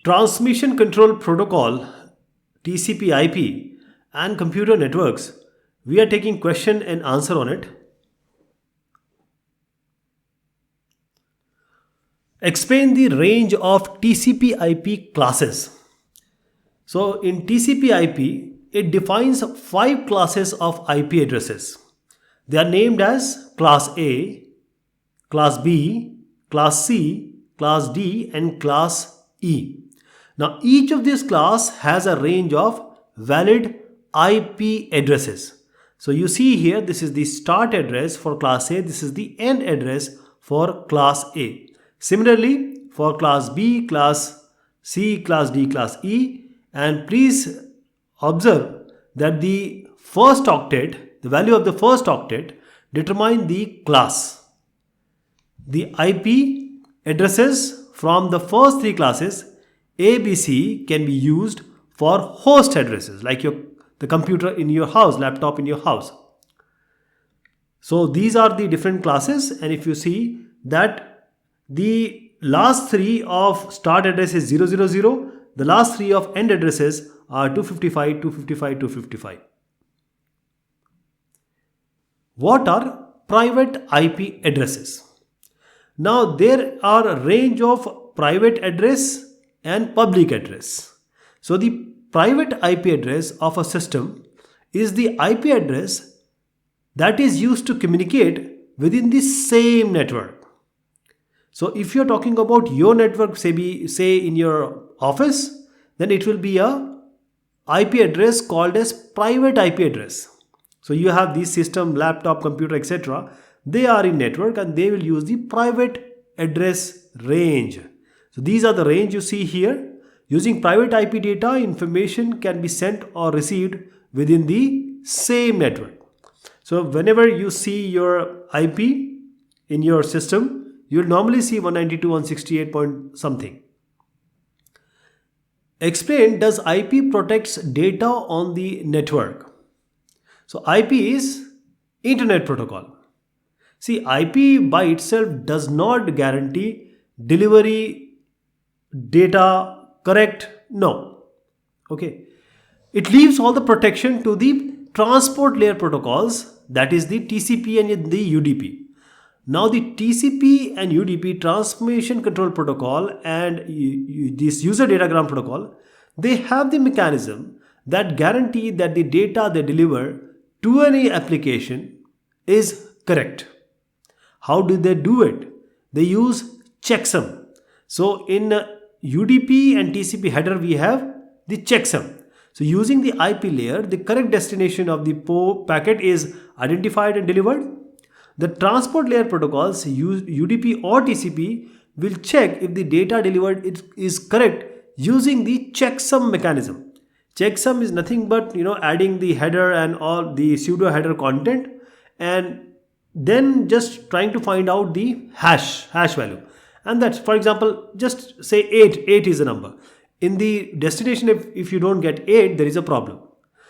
Transmission Control Protocol, TCP/IP, and computer networks. We are taking question and answer on it. Explain the range of TCP/IP classes. So in TCP/IP, it defines 5 classes of IP addresses. They are named as Class A, Class B, Class C, Class D, and Class E. Now each of these class has a range of valid IP addresses. So you see here, this is the start address for Class A, this is the end address for Class A. Similarly, for Class B, Class C, Class D, Class E, and please observe that the first octet, the value of the first octet determine the class. The IP addresses from the first 3 classes A, B, C can be used for host addresses like the computer in your house, laptop in your house. So these are the different classes, and if you see that the last 3 of start address is 000, the last 3 of end addresses are 255, 255, 255. What are private IP addresses? Now there are a range of private address and public address. So the private IP address of a system is the IP address that is used to communicate within the same network. So if you're talking about your network, say in your office, then it will be a IP address called as private IP address. So you have this system, laptop, computer, etc. They are in network and they will use the private address range. So these are the range you see here. Using private IP data, information can be sent or received within the same network. So whenever you see your IP in your system, you will normally see 192.168 point something. Explain, does IP protects data on the network? So IP is Internet Protocol. See, IP by itself does not guarantee delivery data correct. No. Okay. It leaves all the protection to the transport layer protocols, that is the TCP and the UDP. Now the TCP and UDP, Transmission Control Protocol, and this User Datagram Protocol, they have the mechanism that guarantee that the data they deliver to any application is correct. How do they do it? They use checksum. So in UDP and TCP header we have the checksum. So using the IP layer, the correct destination of the packet is identified and delivered. The transport layer protocols, UDP or TCP, will check if the data delivered is correct using the checksum mechanism. Checksum is nothing but adding the header and all the pseudo header content, and then just trying to find out the hash value. And that's, for example, just say 8 is a number. In the destination, if you don't get 8, there is a problem.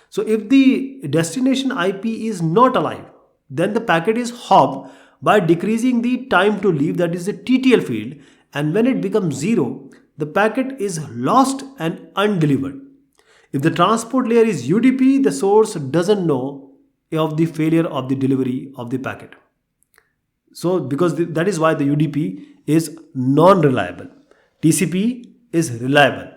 So if the destination IP is not alive, then the packet is hopped by decreasing the time to leave, that is the TTL field, and when it becomes 0, the packet is lost and undelivered. If the transport layer is UDP, the source doesn't know of the failure of the delivery of the packet. So because that is why the UDP is non-reliable. TCP is reliable.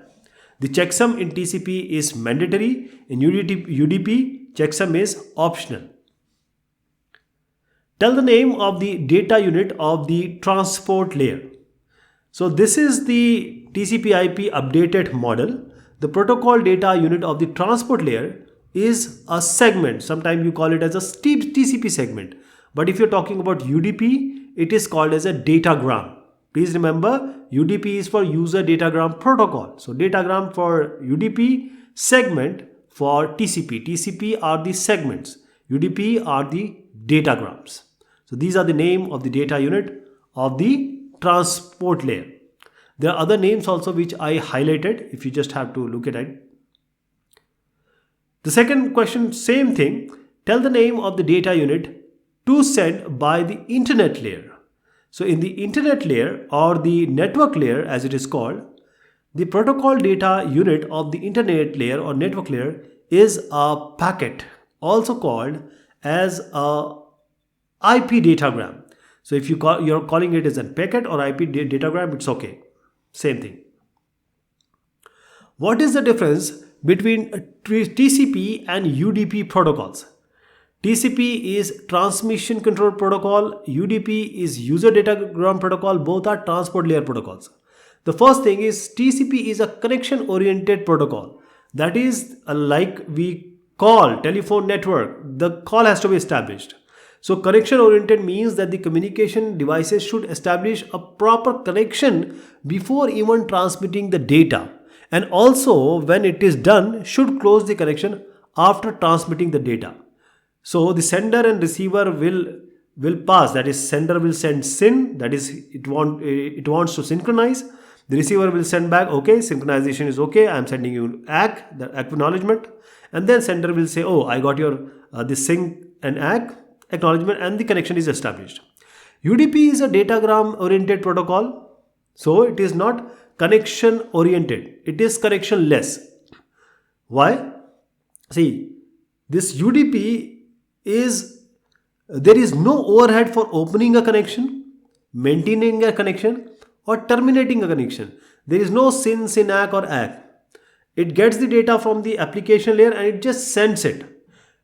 The checksum in TCP is mandatory. In UDP, checksum is optional. Tell the name of the data unit of the transport layer. So this is the TCP/IP updated model. The protocol data unit of the transport layer is a segment. Sometimes you call it as a TCP segment. But if you're talking about UDP, it is called as a datagram. Please remember, UDP is for user datagram protocol. So datagram for UDP, segment for TCP. TCP are the segments. UDP are the datagrams. So these are the name of the data unit of the transport layer. There are other names also which I highlighted if you just have to look at it. The second question, same thing. Tell the name of the data unit to send by the internet layer. So in the internet layer or the network layer as it is called, The protocol data unit of the internet layer or network layer is a packet, also called as a IP datagram. So if you're calling it as a packet or IP datagram, it's okay. Same thing. What is the difference between TCP and UDP protocols? TCP is transmission control protocol, UDP is user datagram protocol, both are transport layer protocols. The first thing is TCP is a connection oriented protocol. That is like we call telephone network, the call has to be established. So connection oriented means that the communication devices should establish a proper connection before even transmitting the data. And also when it is done, should close the connection after transmitting the data. So the sender and receiver will pass, that is sender will send SYN, that is it wants to synchronize. The receiver will send back, okay, synchronization is okay, I am sending you ACK, the acknowledgement. And then sender will say, oh, I got your this sync and ACK acknowledgement, and the connection is established. UDP is a datagram oriented protocol. So it is not connection oriented, it is connection less. Why? See, this UDP there is no overhead for opening a connection, maintaining a connection, or terminating a connection. There is no SYN, ACK or ACK. It gets the data from the application layer and it just sends it.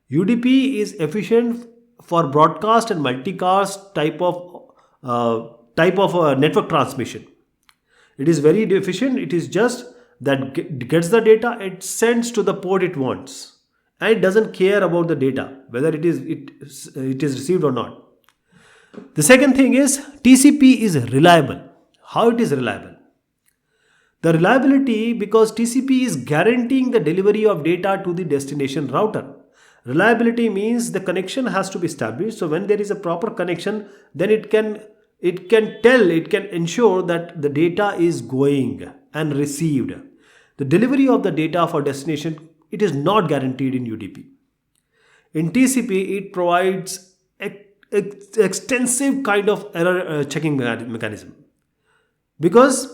UDP is efficient for broadcast and multicast type of network transmission. It is very efficient. It is just that gets the data, it sends to the port it wants, and it doesn't care about the data whether it is received or not. The second thing is TCP is reliable. How it is reliable? The reliability, because TCP is guaranteeing the delivery of data to the destination router. Reliability means the connection has to be established. So when there is a proper connection, then it can ensure that the data is going and received. The delivery of the data for destination, it is not guaranteed in UDP. In TCP, it provides extensive kind of error checking mechanism. Because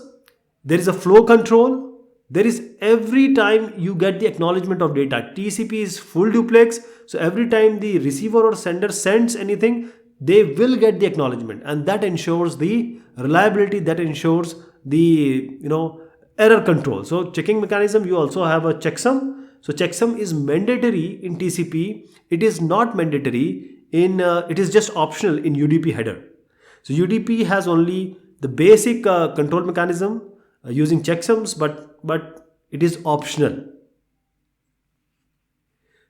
there is a flow control, there is every time you get the acknowledgement of data. TCP is full duplex, so every time the receiver or sender sends anything, they will get the acknowledgement, and that ensures the reliability, that ensures the error control. So checking mechanism, you also have a checksum. So checksum is mandatory in TCP. It is not mandatory it is just optional in UDP header. So UDP has only the basic control mechanism using checksums, but it is optional.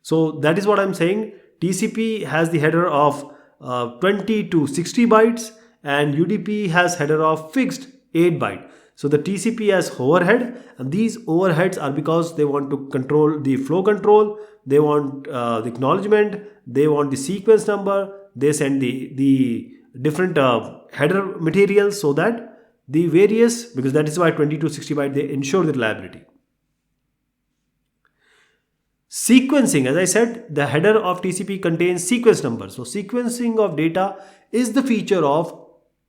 So that is what I'm saying. TCP has the header of 20 to 60 bytes and UDP has header of fixed 8 byte. So the TCP has overhead, and these overheads are because they want to control the flow control, they want the acknowledgement, they want the sequence number, they send the different header materials, so that the various, because that is why 20 to 60 byte, they ensure the reliability. Sequencing, as I said, the header of TCP contains sequence numbers. So sequencing of data is the feature of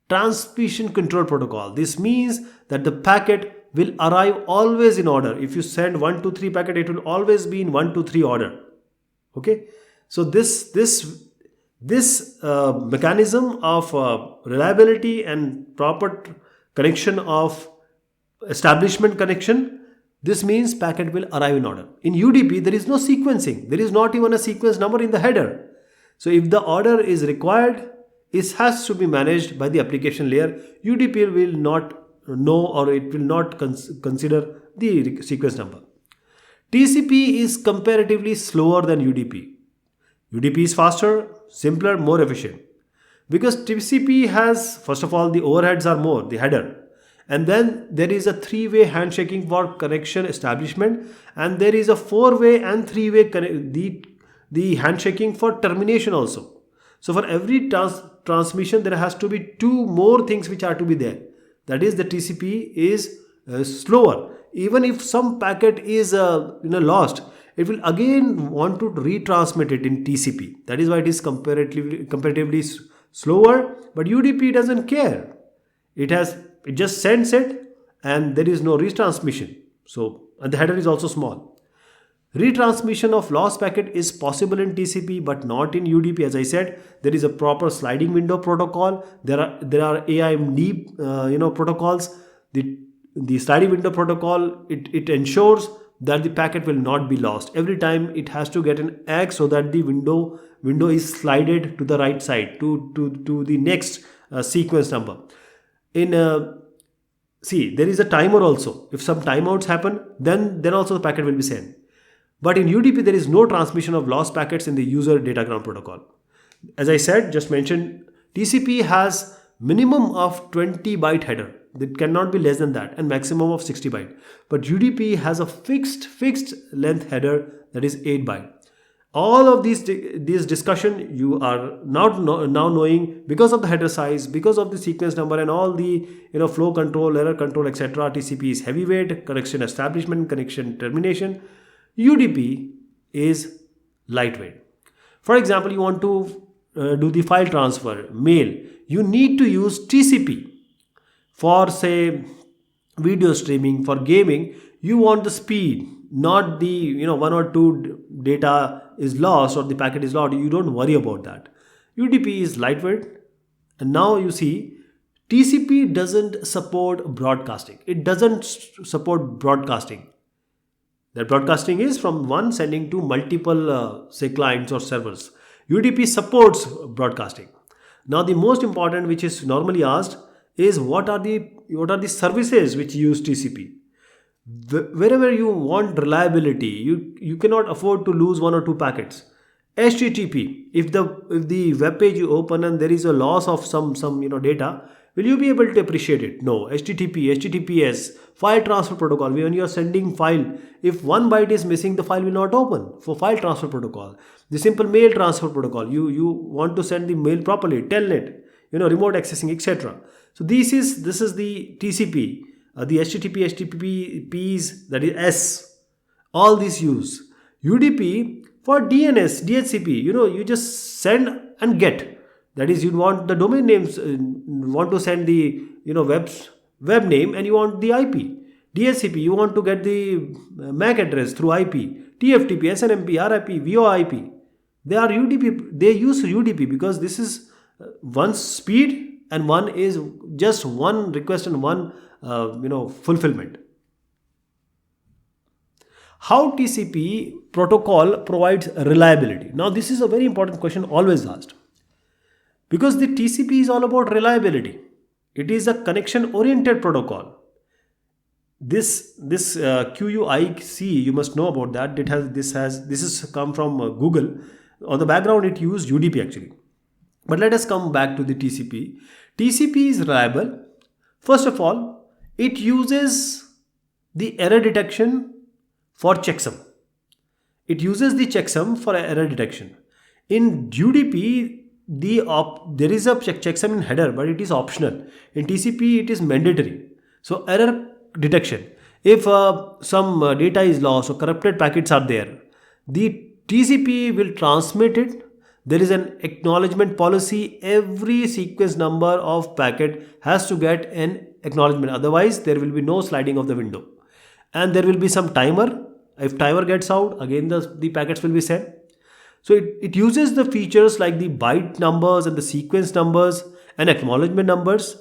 transmission control protocol. This means that the packet will arrive always in order. If you send 1 2 3 packet, it will always be in 1 2 3 order. Okay, so this mechanism of reliability and proper connection of establishment connection, this means packet will arrive in order. In UDP, there is no sequencing. There is not even a sequence number in the header. So if the order is required, it has to be managed by the application layer. UDP will not know, or it will not consider the sequence number. TCP is comparatively slower than UDP. UDP is faster, simpler, more efficient. Because TCP has, first of all, the overheads are more, the header. And then there is a 3-way handshaking for connection establishment, and there is a 4-way and 3-way the handshaking for termination also. So for every transmission, there has to be 2 more things which are to be there. That is, the TCP is slower. Even if some packet is lost, it will again want to retransmit it in TCP. That is why it is comparatively slower. But UDP doesn't care. It just sends it, and there is no retransmission. So, and the header is also small. Retransmission of lost packet is possible in TCP but not in UDP. As I said, there is a proper sliding window protocol. There are AIMD protocols. The sliding window protocol, it ensures that the packet will not be lost. Every time it has to get an X so that the window is slided to the right side to the next sequence number. See, there is a timer also. If some timeouts happen, then also the packet will be sent. But in UDP, there is no transmission of lost packets in the user datagram protocol. As I said, just mentioned, TCP has minimum of 20 byte header. It cannot be less than that, and maximum of 60 byte. But UDP has a fixed length header, that is 8 byte. All of these discussion you are now knowing because of the header size, because of the sequence number, and all the flow control, error control, etc. TCP is heavyweight, connection establishment, connection termination. UDP is lightweight. For example, you want to do the file transfer, mail. You need to use TCP. For say video streaming, for gaming, you want the speed, not the one or two data is lost or the packet is lost. You don't worry about that. UDP is lightweight. And now you see TCP doesn't support broadcasting. It doesn't support broadcasting. That broadcasting is from one sending to multiple say clients or servers. UDP supports broadcasting. Now the most important, which is normally asked, is what are the services which use TCP. Wherever you want reliability, you cannot afford to lose one or two packets. HTTP, if the web page you open and there is a loss of some data, will you be able to appreciate it? No. HTTP, HTTPS, file transfer protocol. When you are sending file, if 1 byte is missing, the file will not open. For file transfer protocol, the simple mail transfer protocol, you want to send the mail properly, telnet, remote accessing, etc. So this is the TCP, the HTTP, HTTPs, that is S. All these use. UDP for DNS, DHCP. You just send and get. That is, you want the domain names, want to send the web name, and you want the IP. DHCP, you want to get the MAC address through IP. TFTP, SNMP, RIP, VoIP. They are UDP. They use UDP because this is one speed and one is just one request and one fulfillment. How TCP protocol provides reliability? Now this is a very important question always asked. Because the TCP is all about reliability. It is a connection oriented protocol. This QUIC, you must know about that. This has come from Google. On the background, it used UDP actually. But let us come back to the TCP. TCP is reliable. First of all, it uses the error detection for checksum. It uses the checksum for error detection. In UDP, there is a checksum in header, but it is optional. In TCP, it is mandatory. So error detection. If some data is lost or corrupted packets are there, the TCP will transmit it. There is an acknowledgement policy. Every sequence number of packet has to get an acknowledgement. Otherwise, there will be no sliding of the window. And there will be some timer. If timer gets out, again the packets will be sent. So it uses the features like the byte numbers and the sequence numbers and acknowledgement numbers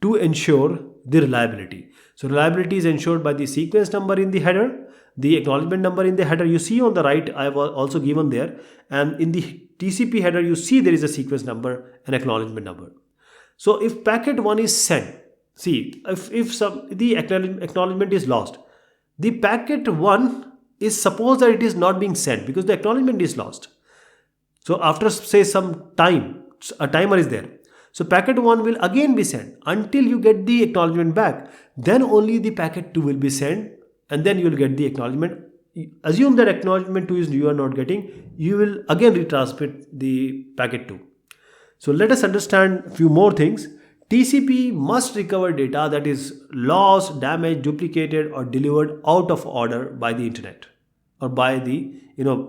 to ensure the reliability. So reliability is ensured by the sequence number in the header, the acknowledgement number in the header. You see on the right, I have also given there. And in the TCP header, you see there is a sequence number and acknowledgement number. So if packet 1 is sent, see, if the acknowledgement is lost, the packet 1 is supposed that it is not being sent because the acknowledgement is lost. So after say some time, a timer is there. So packet 1 will again be sent until you get the acknowledgement back. Then only the packet 2 will be sent and then you will get the acknowledgement. Assume that acknowledgement 2 is you are not getting, you will again retransmit the packet 2. So let us understand a few more things. TCP must recover data that is lost, damaged, duplicated or delivered out of order by the internet or by the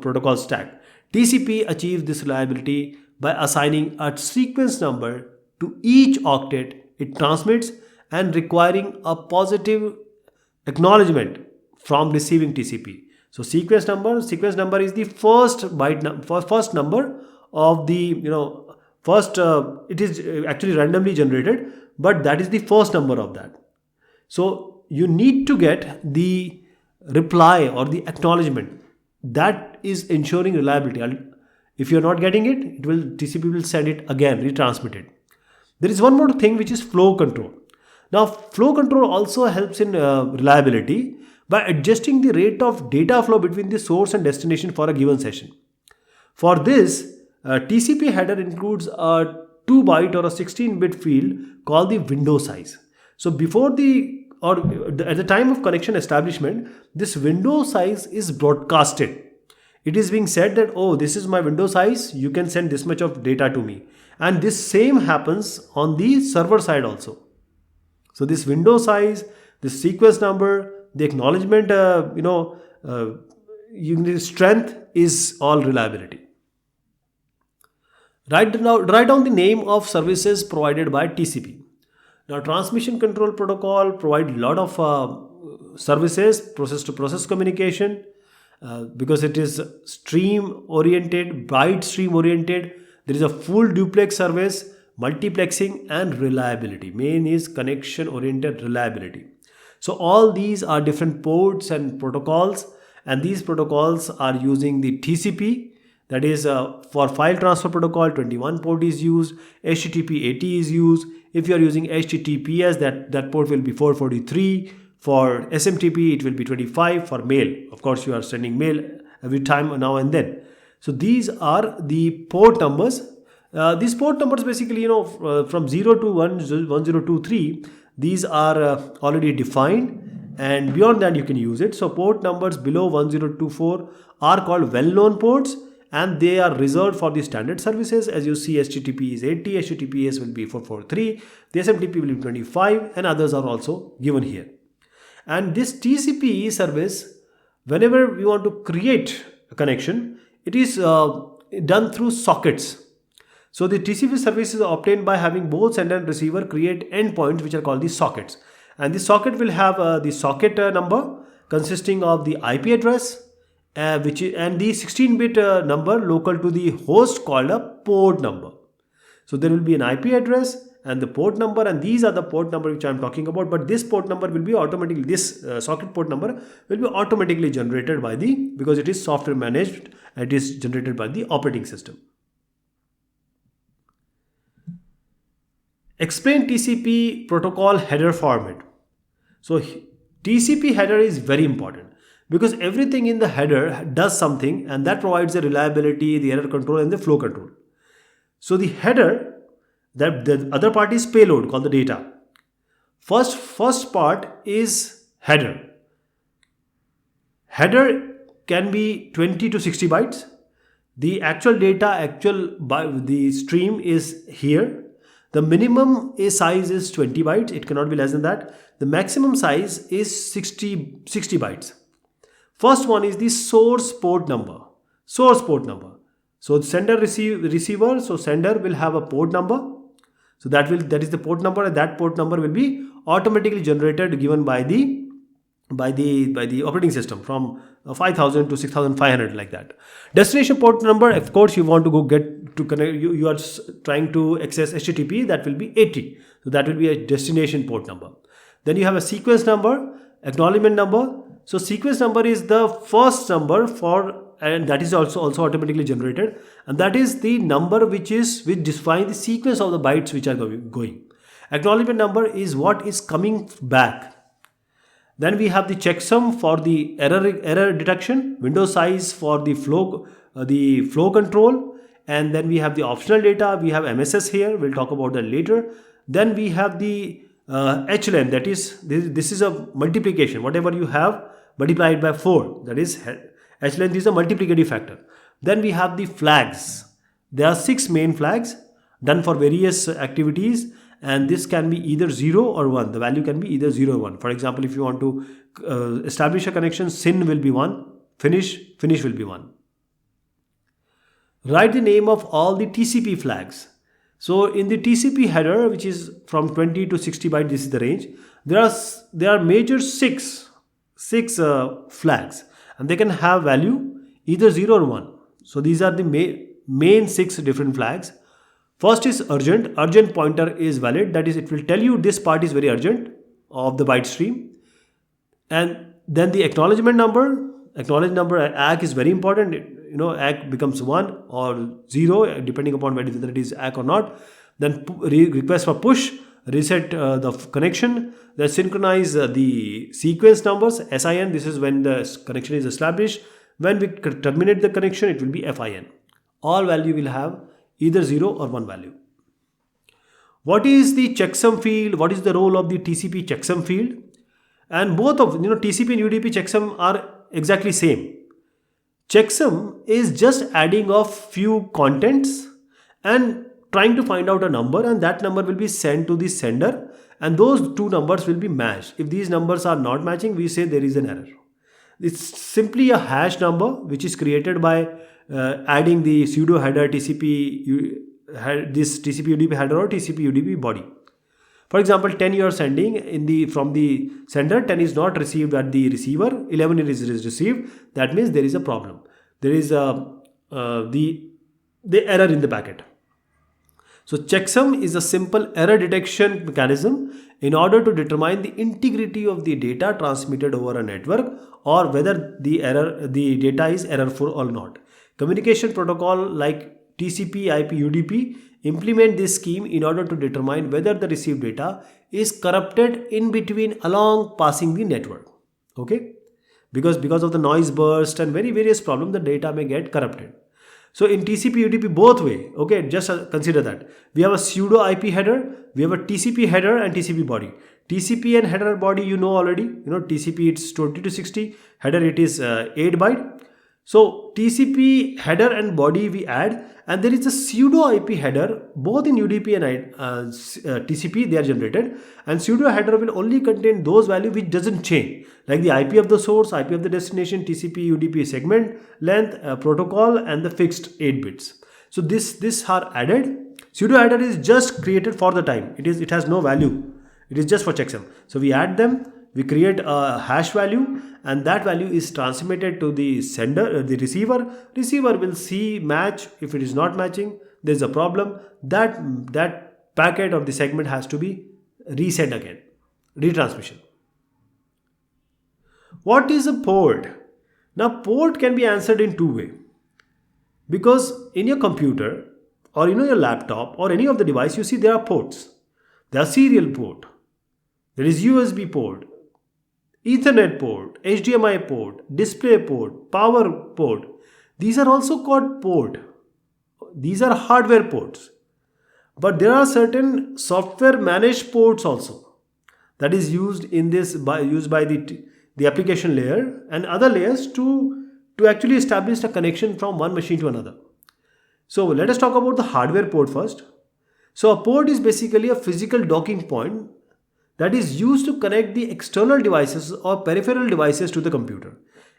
protocol stack. TCP achieves this reliability by assigning a sequence number to each octet it transmits and requiring a positive acknowledgement from receiving TCP. So sequence number is the first first number of the, first, it is actually randomly generated, but that is the first number of that. So you need to get the reply or the acknowledgement. That is ensuring reliability. If you're not getting it, TCP will send it again, retransmit it. There is one more thing, which is flow control. Now, flow control also helps in reliability by adjusting the rate of data flow between the source and destination for a given session. For this, TCP header includes a 2-byte or a 16-bit field called the window size. So at the time of connection establishment, this window size is broadcasted. It is being said that, oh, this is my window size, you can send this much of data to me. And this same happens on the server side also. So this window size, this sequence number, the acknowledgement, strength is all reliability. Write down the name of services provided by TCP. Now, transmission control protocol provide a lot of services, process-to-process communication, because it is stream-oriented, byte stream-oriented. There is a full duplex service, multiplexing, and reliability. Main is connection-oriented reliability. So all these are different ports and protocols, and these protocols are using the TCP. That is, for file transfer protocol, 21 port is used, HTTP 80 is used. If you are using HTTPS, that port will be 443. For SMTP, it will be 25. For mail, of course, you are sending mail every time, now and then. So these are the port numbers. These port numbers basically, from 0 to 1023, these are already defined, and beyond that you can use it. So port numbers below 1024 are called well-known ports, and they are reserved for the standard services. As you see, HTTP is 80, HTTPS will be 443, the SMTP will be 25, and others are also given here. And this TCP service, whenever we want to create a connection, it is done through sockets. So the TCP service is obtained by having both sender and receiver create endpoints, which are called the sockets. And the socket will have the socket number consisting of the IP address, and the 16-bit number local to the host called a port number. So there will be an IP address and the port number, and these are the port number which I am talking about. But this port number will be automatically, this socket port number will be automatically generated because it is software managed, and it is generated by the operating system. Explain TCP protocol header format. So TCP header is very important, because everything in the header does something, and that provides the reliability, the error control, and the flow control. So the header, that the other part is payload, called the data. First part is header. Header can be 20 to 60 bytes. The actual data, the stream is here. The minimum size is 20 bytes. It cannot be less than that. The maximum size is 60 bytes. First one is the source port number. Source port number. So sender receiver. So sender will have a port number. So that is the port number, and that port number will be automatically generated, given by the operating system, from 5000 to 6500, like that. Destination port number, of course, you want to go get to connect. You are trying to access HTTP. That will be 80. So that will be a destination port number. Then you have a sequence number, acknowledgement number. So sequence number is the first number and that is also automatically generated, and that is the number which defines the sequence of the bytes which are going. Acknowledgement number is what is coming back. Then we have the checksum for the error detection, window size for the flow control, and then we have the optional data. We have MSS here. We'll talk about that later. Then we have the HLN, that is this is a multiplication. Whatever you have multiplied by 4, that is H length is a multiplicative factor. Then we have the flags. There are 6 main flags done for various activities, and this can be either 0 or 1. The value can be either 0 or 1. For example, if you want to establish a connection, SYN will be 1, finish will be 1. Write the name of all the TCP flags. So in the TCP header, which is from 20 to 60 byte, this is the range. There are major six flags, and they can have value either 0 or 1. So these are the main 6 different flags. First is urgent. Urgent pointer is valid. That is, it will tell you this part is very urgent of the byte stream. And then the acknowledgement number. Acknowledgement number ACK is very important. ACK becomes 1 or 0 depending upon whether it is ACK or not. Then request for push, reset the connection. Then synchronize the sequence numbers, SIN. This is when the connection is established. When we terminate the connection, it will be FIN. All value will have either 0 or 1 value. What is the checksum field? What is the role of the TCP checksum field? And both of TCP and UDP checksum are exactly same. Checksum is just adding of few contents and trying to find out a number, and that number will be sent to the sender, and those two numbers will be matched. If these numbers are not matching, we say there is an error. It's simply a hash number which is created by adding the pseudo header TCP UDP header or TCP UDP body. For example, 10 you are sending from the sender, 10 is not received at the receiver, 11 is received. That means there is a problem. There is the error in the packet. So checksum is a simple error detection mechanism in order to determine the integrity of the data transmitted over a network, or whether the data is errorful or not. Communication protocol like TCP, IP, UDP implement this scheme in order to determine whether the received data is corrupted in between along passing the network. Okay, because of the noise burst and various problems, the data may get corrupted. So in TCP UDP, both way, okay, just consider that we have a pseudo IP header, we have a TCP header and TCP body. TCP and header body already, TCP it's 20 to 60, header it is 8 byte. So TCP header and body we add, and there is a pseudo IP header both in UDP and TCP, they are generated, and pseudo header will only contain those values which doesn't change, like the IP of the source, IP of the destination, TCP UDP segment length, protocol, and the fixed 8 bits. So this are added. Pseudo header is just created for the time. It has no value. It is just for checksum. So we add them. We create a hash value, and that value is transmitted to the sender, the receiver. Receiver will see match. If it is not matching, there is a problem. That packet or the segment has to be resent again, retransmission. What is a port? Now port can be answered in two ways, because in your computer or your laptop or any of the device, you see there are ports. There are serial port. There is USB port, Ethernet port, HDMI port, display port, power port. These are also called port. These are hardware ports. But there are certain software managed ports also that is used by the application layer and other layers to actually establish a connection from one machine to another. So let us talk about the hardware port first. So a port is basically a physical docking point that is used to connect the external devices or peripheral devices to the computer.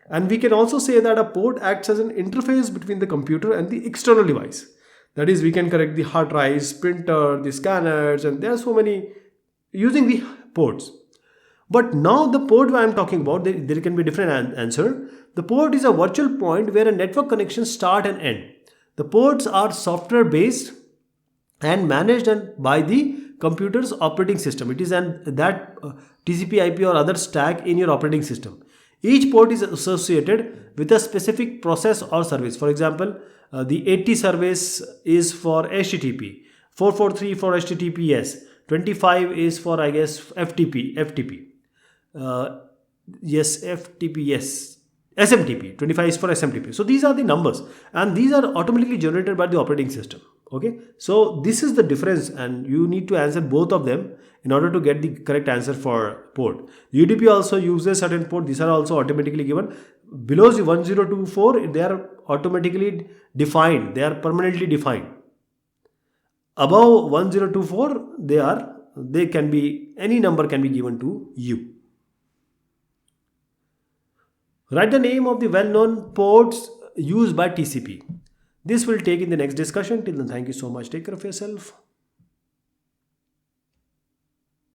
And we can also say that a port acts as an interface between the computer and the external device. That is, we can connect the hard drives, printer, the scanners, and there are so many using the ports. But now the port I am talking about, there can be a different answer. The port is a virtual point where a network connection start and end. The ports are software based and managed by the computer's operating system. It is that TCP IP or other stack in your operating system. Each port is associated with a specific process or service. For example, the 80 service is for HTTP, 443 for HTTPS, 25 is for FTP. SMTP, 25 is for SMTP. So these are the numbers, and these are automatically generated by the operating system. Okay, so this is the difference, and you need to answer both of them in order to get the correct answer for port. UDP also uses certain port. These are also automatically given. Below the 1024, they are automatically defined. They are permanently defined. Above 1024, they can be, any number can be given to you. Write the name of the well-known ports used by TCP. This will take in the next discussion. Till then, thank you so much. Take care of yourself.